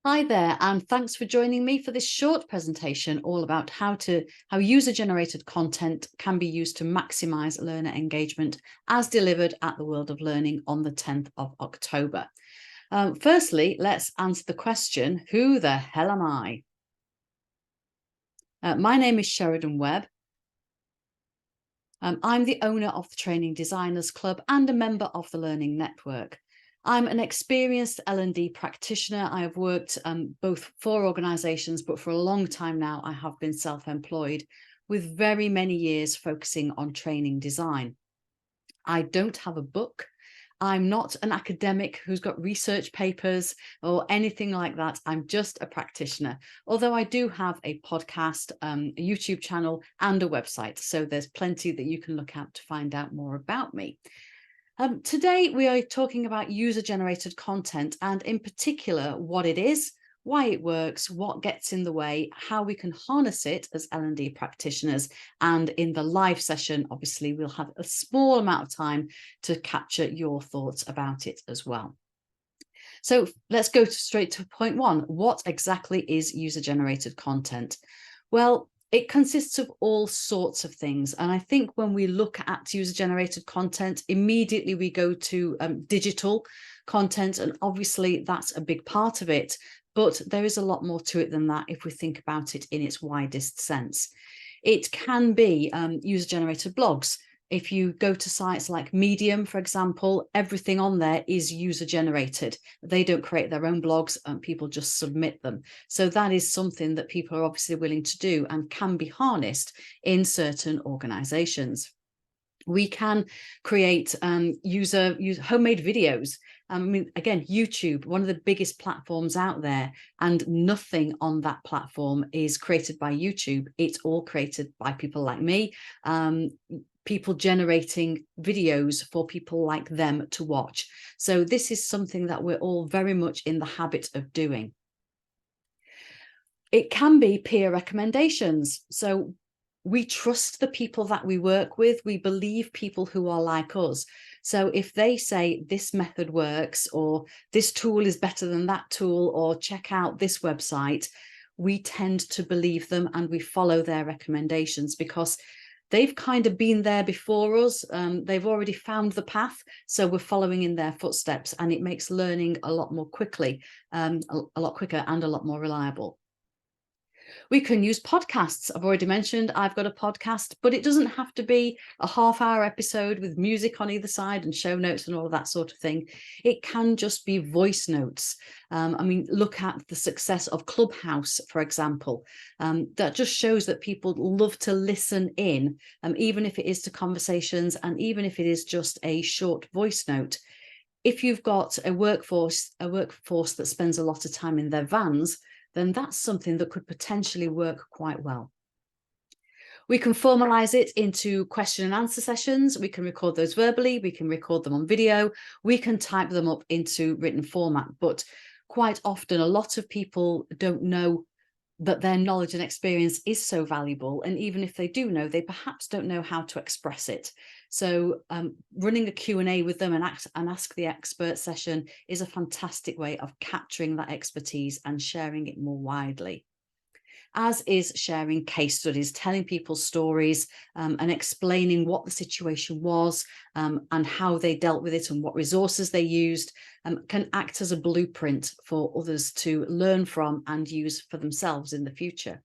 Hi there, and thanks for joining me for this short presentation all about how user-generated content can be used to maximize learner engagement as delivered at the World of Learning on the 10th of October. Firstly, let's answer the question, who the hell am I? My name is Sheridan Webb. I'm the owner of the Training Designers Club and a member of the Learning Network. I'm an experienced L&D practitioner. I have worked both for organisations, but for a long time now, I have been self-employed with very many years focusing on training design. I don't have a book. I'm not an academic who's got research papers or anything like that. I'm just a practitioner, although I do have a podcast, a YouTube channel and a website. So there's plenty that you can look at to find out more about me. Today, we are talking about user-generated content and in particular, what it is, why it works, what gets in the way, how we can harness it as L&D practitioners. And in the live session, obviously, we'll have a small amount of time to capture your thoughts about it as well. So let's go straight to point one. What exactly is user-generated content? Well, it consists of all sorts of things. And I think when we look at user-generated content, immediately we go to digital content. And obviously, that's a big part of it. But there is a lot more to it than that if we think about it in its widest sense. It can be user-generated blogs. If you go to sites like Medium, for example, everything on there is user-generated. They don't create their own blogs and people just submit them. So that is something that people are obviously willing to do and can be harnessed in certain organizations. We can create homemade videos. I mean, again, YouTube, one of the biggest platforms out there, and nothing on that platform is created by YouTube. It's all created by people like me, people generating videos for people like them to watch. So this is something that we're all very much in the habit of doing. It can be peer recommendations. So we trust the people that we work with. We believe people who are like us. So if they say this method works, or this tool is better than that tool, or check out this website, we tend to believe them and we follow their recommendations because they've kind of been there before us. They've already found the path. So we're following in their footsteps, and it makes learning a lot more quickly, a lot quicker and a lot more reliable. We can use podcasts. I've already mentioned I've got a podcast, but it doesn't have to be a half-hour episode with music on either side and show notes and all of that sort of thing. It can just be voice notes. I mean, look at the success of Clubhouse, for example. That just shows that people love to listen in, even if it is to conversations and even if it is just a short voice note. If you've got a workforce that spends a lot of time in their vans, then that's something that could potentially work quite well. We can formalize it into question and answer sessions. We can record those verbally. We can record them on video. We can type them up into written format. But quite often, a lot of people don't know that their knowledge and experience is so valuable. And even if they do know, they perhaps don't know how to express it. So running a Q&A with them and ask the expert session is a fantastic way of capturing that expertise and sharing it more widely. As is sharing case studies, telling people stories and explaining what the situation was and how they dealt with it and what resources they used can act as a blueprint for others to learn from and use for themselves in the future.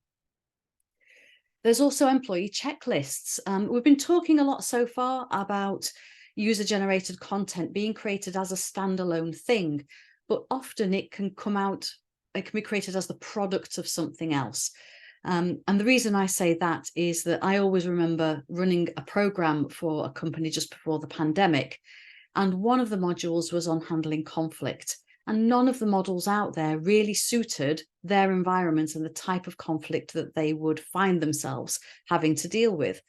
There's also employee checklists. We've been talking a lot so far about user-generated content being created as a standalone thing, but often it can be created as the product of something else. And the reason I say that is that I always remember running a program for a company just before the pandemic, and one of the modules was on handling conflict. And none of the models out there really suited their environment and the type of conflict that they would find themselves having to deal with.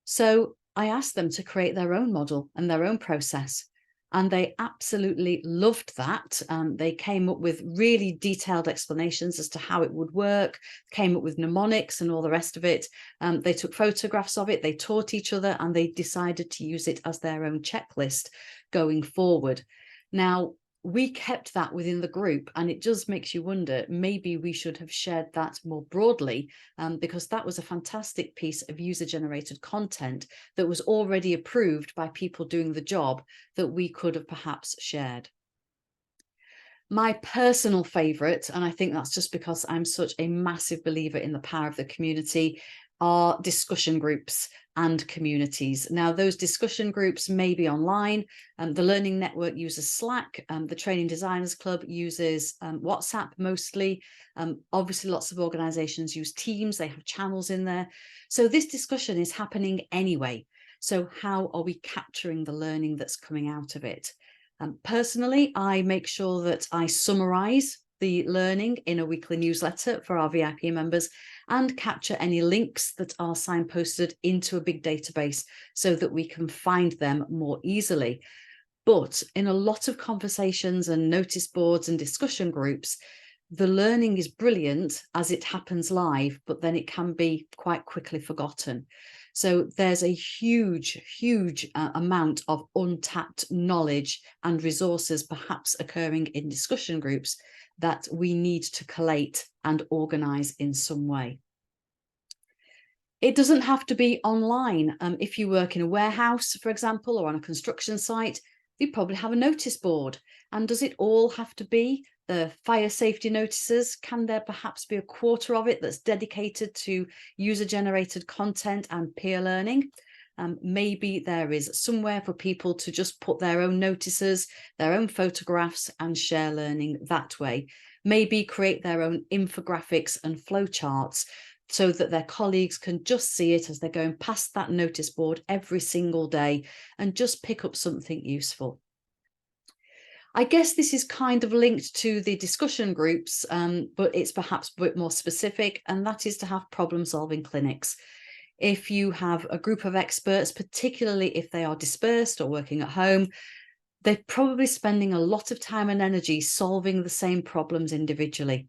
So I asked them to create their own model and their own process. And they absolutely loved that. They came up with really detailed explanations as to how it would work, came up with mnemonics and all the rest of it. They took photographs of it, they taught each other, and they decided to use it as their own checklist going forward. Now, we kept that within the group, and it just makes you wonder, maybe we should have shared that more broadly, because that was a fantastic piece of user-generated content that was already approved by people doing the job that we could have perhaps shared. My personal favourite, and I think that's just because I'm such a massive believer in the power of the community, are discussion groups and communities. Now, those discussion groups may be online. The Learning Network uses Slack. The Training Designers Club uses WhatsApp mostly. Obviously, lots of organisations use Teams. They have channels in there. So this discussion is happening anyway. So how are we capturing the learning that's coming out of it? Personally, I make sure that I summarise the learning in a weekly newsletter for our VIP members and capture any links that are signposted into a big database so that we can find them more easily. But in a lot of conversations and notice boards and discussion groups, the learning is brilliant as it happens live, but then it can be quite quickly forgotten. So there's a huge amount of untapped knowledge and resources perhaps occurring in discussion groups that we need to collate and organise in some way. It doesn't have to be online. If you work in a warehouse, for example, or on a construction site, you probably have a notice board. And does it all have to be the fire safety notices? Can there perhaps be a quarter of it that's dedicated to user-generated content and peer learning? Maybe there is somewhere for people to just put their own notices, their own photographs, and share learning that way. Maybe create their own infographics and flowcharts so that their colleagues can just see it as they're going past that notice board every single day and just pick up something useful. I guess this is kind of linked to the discussion groups, but it's perhaps a bit more specific, and that is to have problem-solving clinics. If you have a group of experts, particularly if they are dispersed or working at home, they're probably spending a lot of time and energy solving the same problems individually.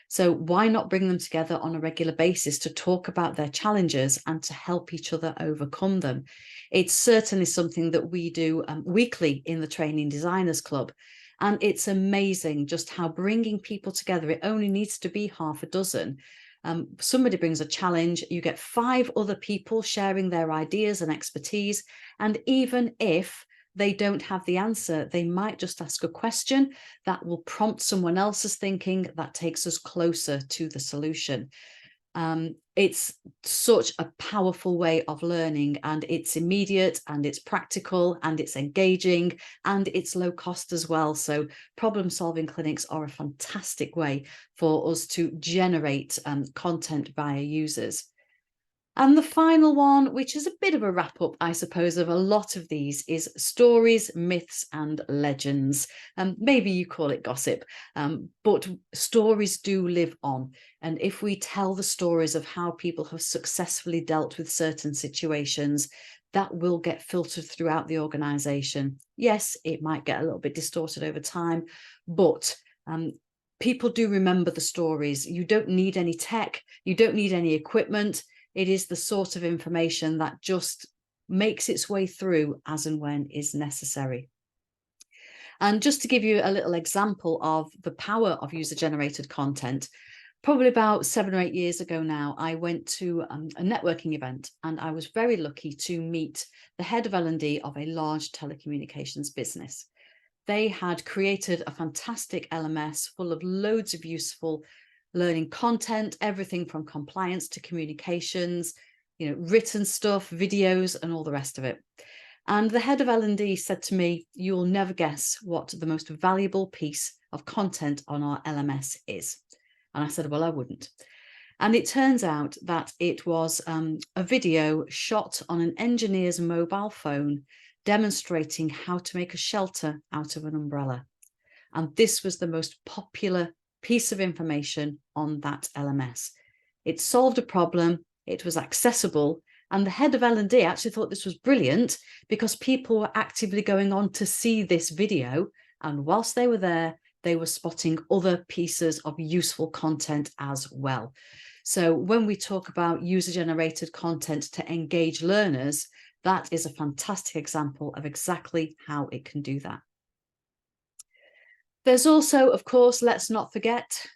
So why not bring them together on a regular basis to talk about their challenges and to help each other overcome them? It's certainly something that we do weekly in the Training Designers Club. And it's amazing just how bringing people together, it only needs to be half a dozen. Somebody brings a challenge, you get 5 other people sharing their ideas and expertise. And even if they don't have the answer, they might just ask a question that will prompt someone else's thinking that takes us closer to the solution. It's such a powerful way of learning, and it's immediate and it's practical and it's engaging and it's low cost as well. So problem solving clinics are a fantastic way for us to generate content via users. And the final one, which is a bit of a wrap up, I suppose, of a lot of these, is stories, myths, and legends. Maybe you call it gossip, but stories do live on. And if we tell the stories of how people have successfully dealt with certain situations, that will get filtered throughout the organisation. Yes, it might get a little bit distorted over time, but people do remember the stories. You don't need any tech, you don't need any equipment. It is the sort of information that just makes its way through as and when is necessary. And just to give you a little example of the power of user-generated content, probably about 7 or 8 years ago now, I went to a networking event, and I was very lucky to meet the head of L&D of a large telecommunications business. They had created a fantastic LMS full of loads of useful learning content, everything from compliance to communications, written stuff, videos, and all the rest of it. And the head of L&D said to me, "You'll never guess what the most valuable piece of content on our LMS is." And I said, "Well, I wouldn't." And it turns out that it was a video shot on an engineer's mobile phone demonstrating how to make a shelter out of an umbrella. And this was the most popular piece of information on that LMS. It solved a problem, it was accessible, and the head of L&D actually thought this was brilliant because people were actively going on to see this video, and whilst they were there, they were spotting other pieces of useful content as well. So when we talk about user-generated content to engage learners, that is a fantastic example of exactly how it can do that. There's also, of course, let's not forget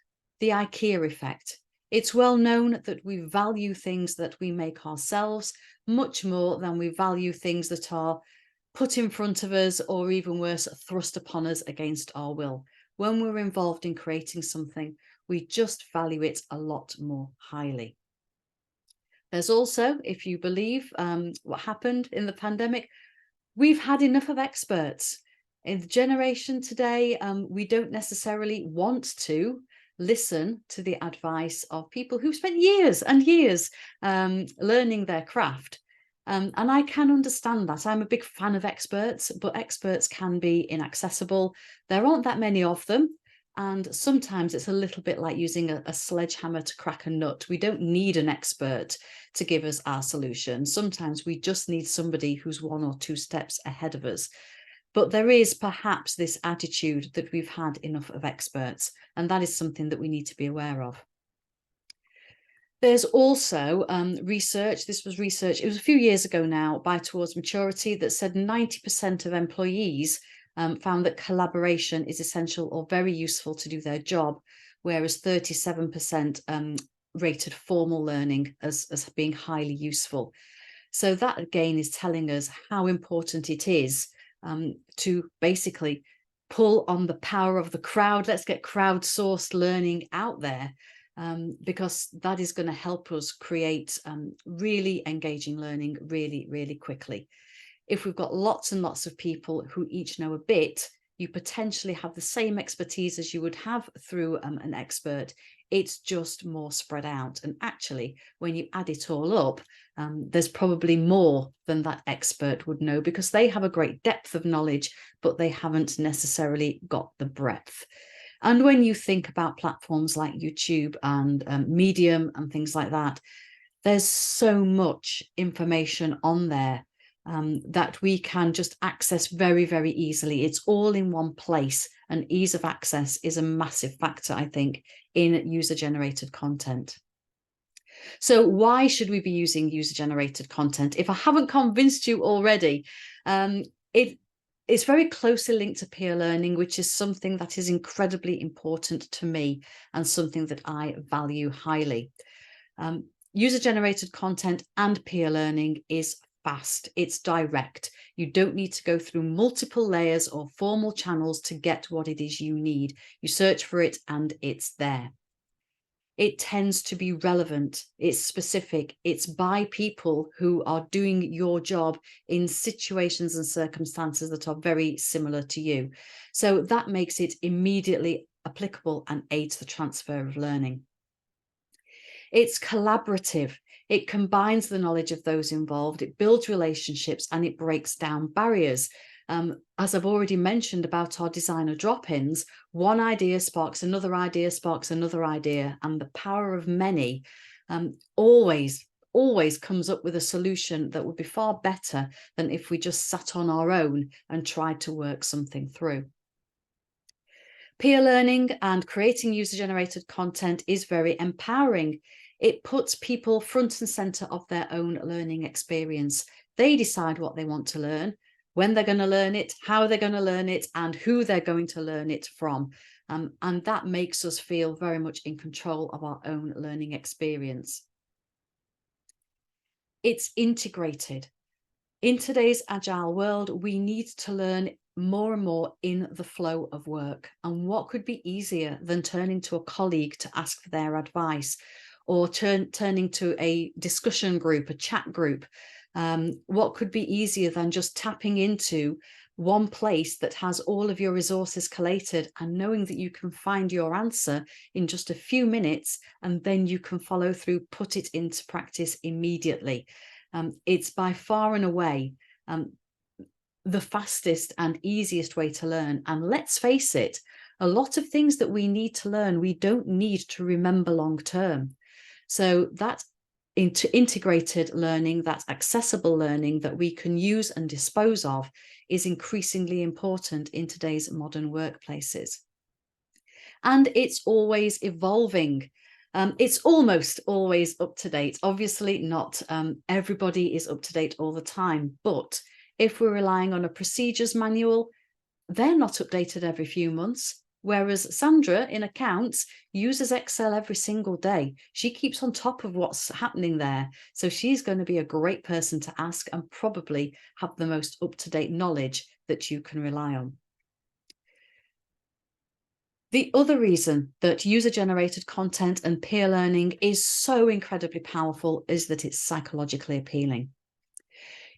the IKEA effect. It's well known that we value things that we make ourselves much more than we value things that are put in front of us, or even worse, thrust upon us against our will. When we're involved in creating something, we just value it a lot more highly. There's also, if you believe what happened in the pandemic, we've had enough of experts. In the generation today, we don't necessarily want to listen to the advice of people who've spent years and years learning their craft. And I can understand that. I'm a big fan of experts, but experts can be inaccessible. There aren't that many of them. And sometimes it's a little bit like using a sledgehammer to crack a nut. We don't need an expert to give us our solution. Sometimes we just need somebody who's 1 or 2 steps ahead of us. But there is perhaps this attitude that we've had enough of experts, and that is something that we need to be aware of. There's also research, this was research, it was a few years ago now, by Towards Maturity, that said 90% of employees found that collaboration is essential or very useful to do their job, whereas 37% rated formal learning as being highly useful. So that again is telling us how important it is to basically pull on the power of the crowd. Let's get crowdsourced learning out there, because that is going to help us create really engaging learning really, really quickly. If we've got lots and lots of people who each know a bit, you potentially have the same expertise as you would have through an expert. It's just more spread out. And actually, when you add it all up, there's probably more than that expert would know, because they have a great depth of knowledge, but they haven't necessarily got the breadth. And when you think about platforms like YouTube and Medium and things like that, there's so much information on there that we can just access very, very easily. It's all in one place, and ease of access is a massive factor, I think, in user-generated content. So why should we be using user-generated content? If I haven't convinced you already, it's very closely linked to peer learning, which is something that is incredibly important to me and something that I value highly. User-generated content and peer learning is fast, it's direct. You don't need to go through multiple layers or formal channels to get what it is you need. You search for it and it's there. It tends to be relevant, it's specific, it's by people who are doing your job in situations and circumstances that are very similar to you. So that makes it immediately applicable and aids the transfer of learning. It's collaborative. It combines the knowledge of those involved, it builds relationships, and it breaks down barriers. As I've already mentioned about our designer drop-ins, one idea sparks another idea, sparks another idea, and the power of many always comes up with a solution that would be far better than if we just sat on our own and tried to work something through. Peer learning and creating user-generated content is very empowering. It puts people front and center of their own learning experience. They decide what they want to learn, when they're going to learn it, how they're going to learn it, and who they're going to learn it from. And that makes us feel very much in control of our own learning experience. It's integrated. In today's agile world, we need to learn more and more in the flow of work. And what could be easier than turning to a colleague to ask for their advice, or turning to a discussion group, a chat group? What could be easier than just tapping into one place that has all of your resources collated and knowing that you can find your answer in just a few minutes, and then you can follow through, put it into practice immediately. It's by far and away the fastest and easiest way to learn. And let's face it, a lot of things that we need to learn, we don't need to remember long term. So that integrated learning, that accessible learning that we can use and dispose of, is increasingly important in today's modern workplaces. And it's always evolving. It's almost always up to date. Obviously not everybody is up to date all the time, but if we're relying on a procedures manual, they're not updated every few months. Whereas Sandra in accounts uses Excel every single day. She keeps on top of what's happening there. So she's going to be a great person to ask and probably have the most up-to-date knowledge that you can rely on. The other reason that user-generated content and peer learning is so incredibly powerful is that it's psychologically appealing.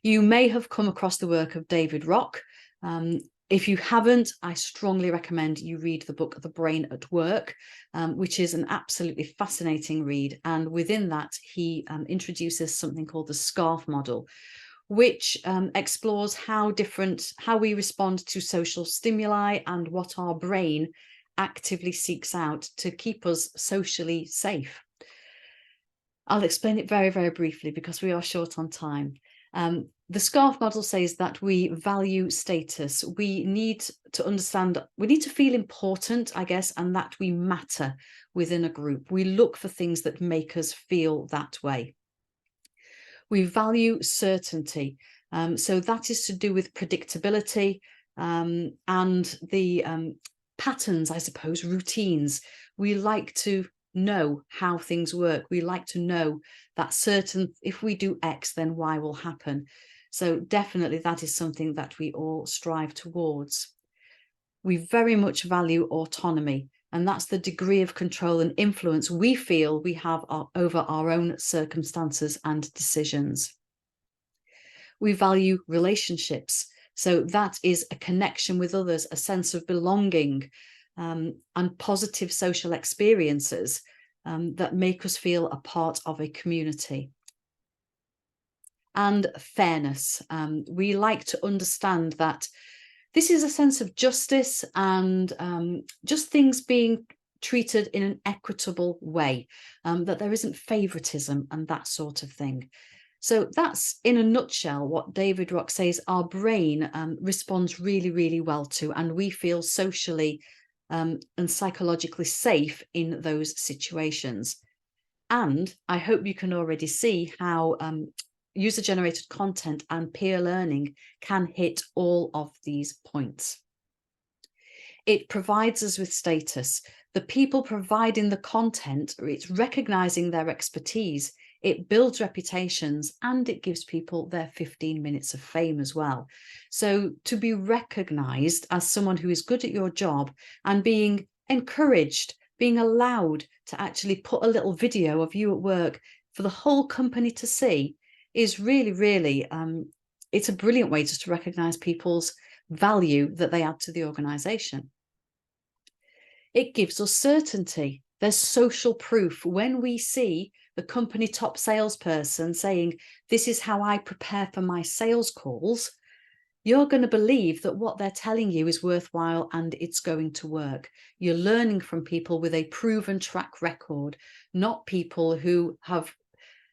You may have come across the work of David Rock. If you haven't, I strongly recommend you read the book The Brain at Work, which is an absolutely fascinating read. And within that, he introduces something called the SCARF model, which explores how we respond to social stimuli and what our brain actively seeks out to keep us socially safe. I'll explain it very, very briefly because we are short on time. The SCARF model says that we value status. We need to understand, we need to feel important, I guess, and that we matter within a group. We look for things that make us feel that way. We value certainty. So that is to do with predictability and the patterns, I suppose, routines. We like to know how things work. We like to know that if we do X, then Y will happen. So definitely that is something that we all strive towards. We very much value autonomy, and that's the degree of control and influence we feel we have over our own circumstances and decisions. We value relationships. So that is a connection with others, a sense of belonging, and positive social experiences that make us feel a part of a community. And fairness. We like to understand that this is a sense of justice and just things being treated in an equitable way, that there isn't favoritism and that sort of thing. So that's, in a nutshell, what David Rock says our brain responds really, really well to, and we feel socially and psychologically safe in those situations. And I hope you can already see how user-generated content and peer learning can hit all of these points. It provides us with status. The people providing the content, it's recognizing their expertise. It builds reputations and it gives people their 15 minutes of fame as well. So to be recognized as someone who is good at your job and being encouraged, being allowed to actually put a little video of you at work for the whole company to see is really, really, it's a brilliant way just to recognize people's value that they add to the organization. It gives us certainty. There's social proof. When we see the company top salesperson saying, this is how I prepare for my sales calls, you're going to believe that what they're telling you is worthwhile and it's going to work. You're learning from people with a proven track record, not people who have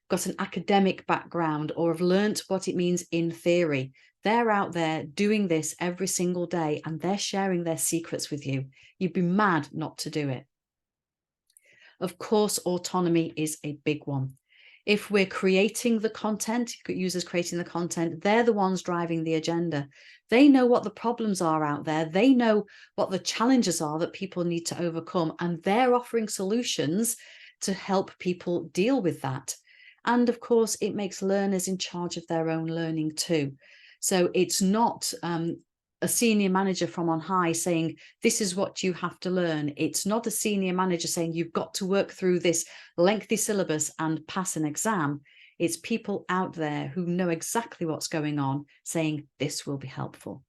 got an academic background or have learnt what it means in theory. They're out there doing this every single day and they're sharing their secrets with you. You'd be mad not to do it. Of course, autonomy is a big one. If we're creating the content, users creating the content, they're the ones driving the agenda. They know what the problems are out there. They know what the challenges are that people need to overcome, and they're offering solutions to help people deal with that. And of course, it makes learners in charge of their own learning too. So it's not a senior manager from on high saying, this is what you have to learn. It's not a senior manager saying, you've got to work through this lengthy syllabus and pass an exam. It's people out there who know exactly what's going on saying, this will be helpful.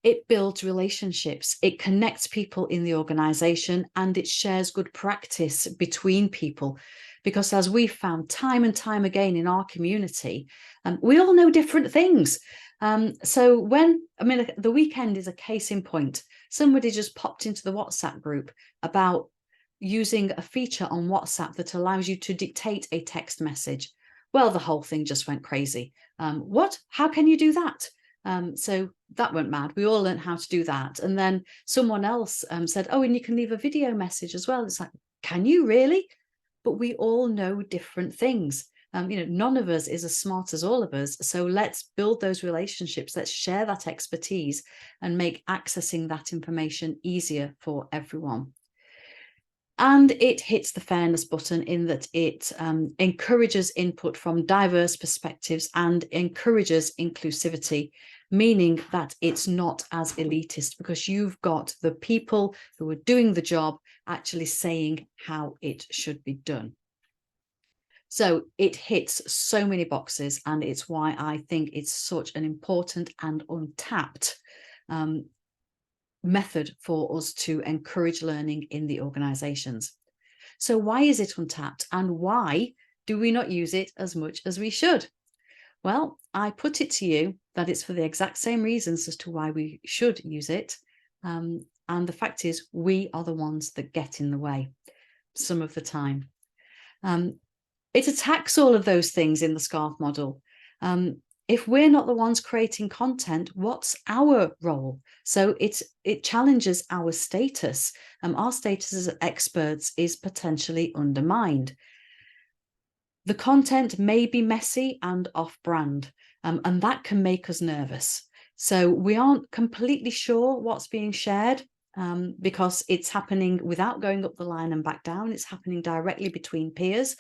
It builds relationships. It connects people in the organization and it shares good practice between people. Because as we've found time and time again in our community, we all know different things. So the weekend is a case in point. Somebody just popped into the WhatsApp group about using a feature on WhatsApp that allows you to dictate a text message. Well, the whole thing just went crazy. What? How can you do that? So that went mad. We all learned how to do that. And then someone else said, oh, and you can leave a video message as well. It's like, can you really? But we all know different things. None of us is as smart as all of us. So let's build those relationships. Let's share that expertise and make accessing that information easier for everyone. And it hits the fairness button in that it encourages input from diverse perspectives and encourages inclusivity, meaning that it's not as elitist because you've got the people who are doing the job actually saying how it should be done. So it hits so many boxes, and it's why I think it's such an important and untapped method for us to encourage learning in the organizations. So why is it untapped, and why do we not use it as much as we should? Well, I put it to you that it's for the exact same reasons as to why we should use it. And the fact is, we are the ones that get in the way some of the time. It attacks all of those things in the SCARF model. If we're not the ones creating content, what's our role? So it challenges our status. Our status as experts is potentially undermined. The content may be messy and off-brand, and that can make us nervous. So we aren't completely sure what's being shared because it's happening without going up the line and back down. It's happening directly between peers.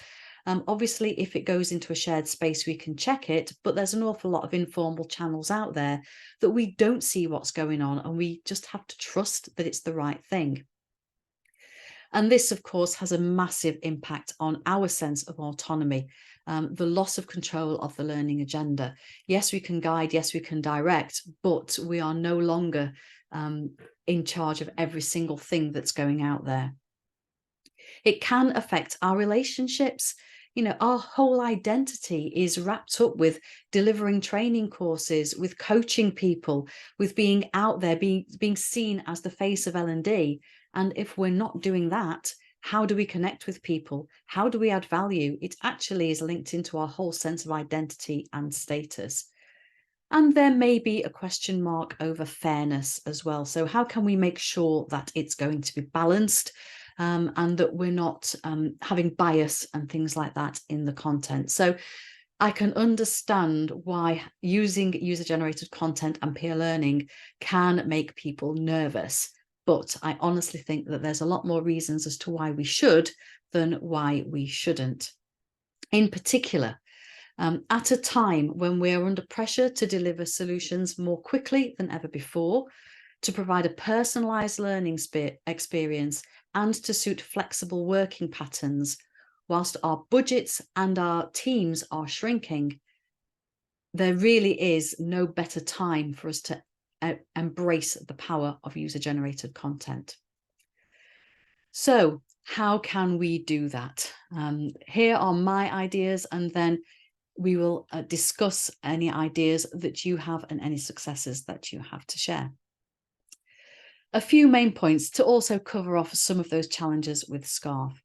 Obviously, if it goes into a shared space, we can check it, but there's an awful lot of informal channels out there that we don't see what's going on, and we just have to trust that it's the right thing. And this, of course, has a massive impact on our sense of autonomy, the loss of control of the learning agenda. Yes, we can guide, yes, we can direct, but we are no longer in charge of every single thing that's going out there. It can affect our relationships. Our whole identity is wrapped up with delivering training courses, with coaching people, with being out there, being seen as the face of L&D. And if we're not doing that, how do we connect with people? How do we add value? It actually is linked into our whole sense of identity and status. And there may be a question mark over fairness as well. So how can we make sure that it's going to be balanced? And that we're not having bias and things like that in the content. So I can understand why using user-generated content and peer learning can make people nervous. But I honestly think that there's a lot more reasons as to why we should than why we shouldn't. In particular, at a time when we're under pressure to deliver solutions more quickly than ever before, to provide a personalized learning experience, and to suit flexible working patterns, whilst our budgets and our teams are shrinking, there really is no better time for us to embrace the power of user-generated content. So how can we do that? Here are my ideas, and then we will discuss any ideas that you have and any successes that you have to share. A few main points to also cover off some of those challenges with SCARF.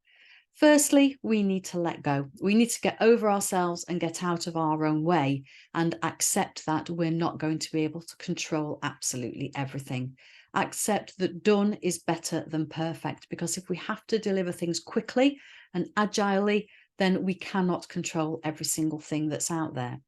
Firstly, we need to let go. We need to get over ourselves and get out of our own way and accept that we're not going to be able to control absolutely everything. Accept that done is better than perfect, because if we have to deliver things quickly and agilely, then we cannot control every single thing that's out there.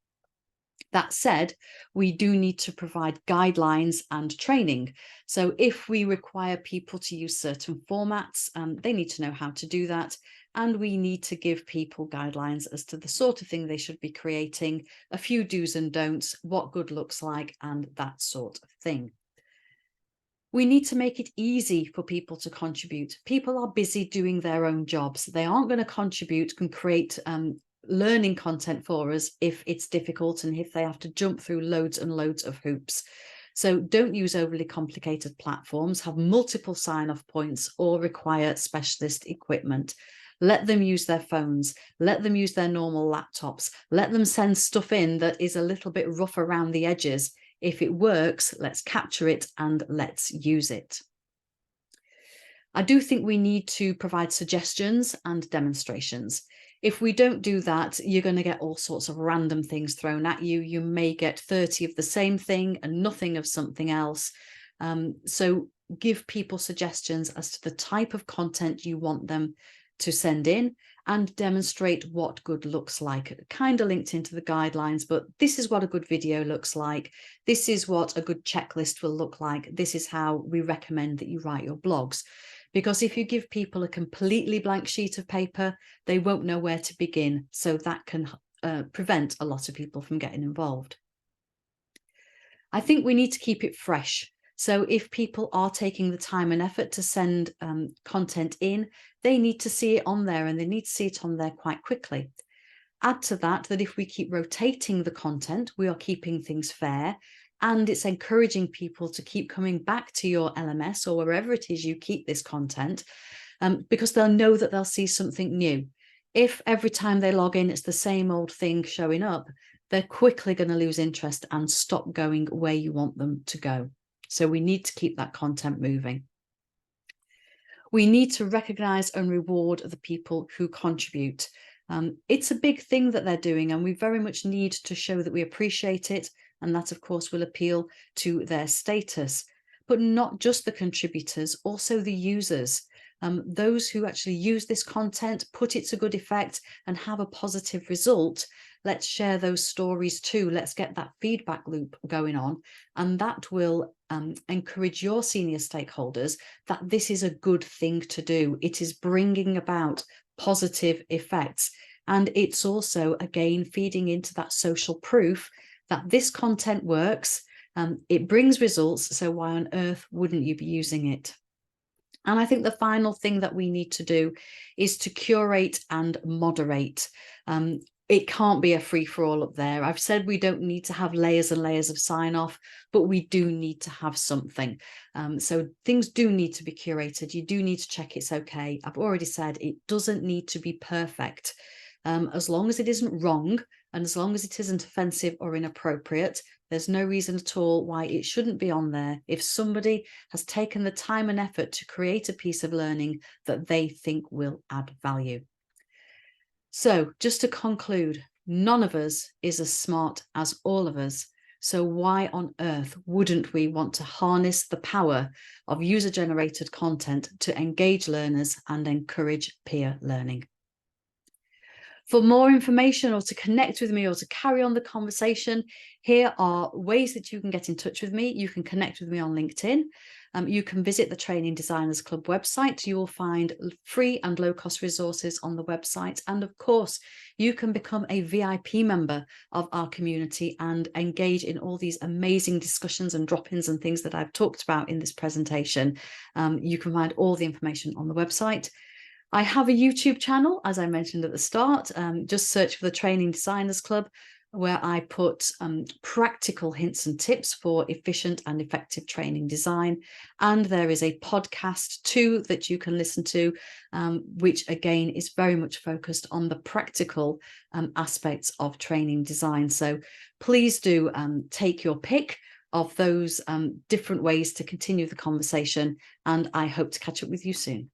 That said, we do need to provide guidelines and training. So if we require people to use certain formats, they need to know how to do that. And we need to give people guidelines as to the sort of thing they should be creating, a few do's and don'ts, what good looks like, and that sort of thing. We need to make it easy for people to contribute. People are busy doing their own jobs. They aren't going to contribute and create learning content for us if it's difficult and if they have to jump through loads and loads of hoops. So don't use overly complicated platforms, have multiple sign-off points, or require specialist equipment. Let them use their phones, let them use their normal laptops, let them send stuff in that is a little bit rough around the edges. If it works, let's capture it and let's use it. I do think we need to provide suggestions and demonstrations. If we don't do that, you're going to get all sorts of random things thrown at you. You may get 30 of the same thing and nothing of something else. So give people suggestions as to the type of content you want them to send in and demonstrate what good looks like. Kind of linked into the guidelines, but this is what a good video looks like. This is what a good checklist will look like. This is how we recommend that you write your blogs. Because if you give people a completely blank sheet of paper, they won't know where to begin. So that can prevent a lot of people from getting involved. I think we need to keep it fresh. So if people are taking the time and effort to send content in, they need to see it on there, and they need to see it on there quite quickly. Add to that if we keep rotating the content, we are keeping things fair, and it's encouraging people to keep coming back to your LMS or wherever it is you keep this content, because they'll know that they'll see something new. If every time they log in, it's the same old thing showing up, they're quickly going to lose interest and stop going where you want them to go. So we need to keep that content moving. We need to recognize and reward the people who contribute. It's a big thing that they're doing, and we very much need to show that we appreciate it. And that, of course, will appeal to their status. But not just the contributors, also the users. Those who actually use this content, put it to good effect, and have a positive result. Let's share those stories too. Let's get that feedback loop going on. And that will encourage your senior stakeholders that this is a good thing to do. It is bringing about positive effects. And it's also, again, feeding into that social proof that this content works. It brings results. So why on earth wouldn't you be using it? And I think the final thing that we need to do is to curate and moderate. It can't be a free-for-all up there. I've said we don't need to have layers and layers of sign-off, but we do need to have something. So things do need to be curated. You do need to check it's okay. I've already said it doesn't need to be perfect. As long as it isn't wrong, and as long as it isn't offensive or inappropriate, there's no reason at all why it shouldn't be on there if somebody has taken the time and effort to create a piece of learning that they think will add value. So just to conclude, none of us is as smart as all of us. So why on earth wouldn't we want to harness the power of user-generated content to engage learners and encourage peer learning? For more information or to connect with me or to carry on the conversation, here are ways that you can get in touch with me. You can connect with me on LinkedIn. You can visit the Training Designers Club website. You will find free and low-cost resources on the website. And of course, you can become a VIP member of our community and engage in all these amazing discussions and drop-ins and things that I've talked about in this presentation. You can find all the information on the website. I have a YouTube channel, as I mentioned at the start. Just search for the Training Designers Club, where I put practical hints and tips for efficient and effective training design. And there is a podcast too that you can listen to, which again is very much focused on the practical aspects of training design. So please do take your pick of those different ways to continue the conversation. And I hope to catch up with you soon.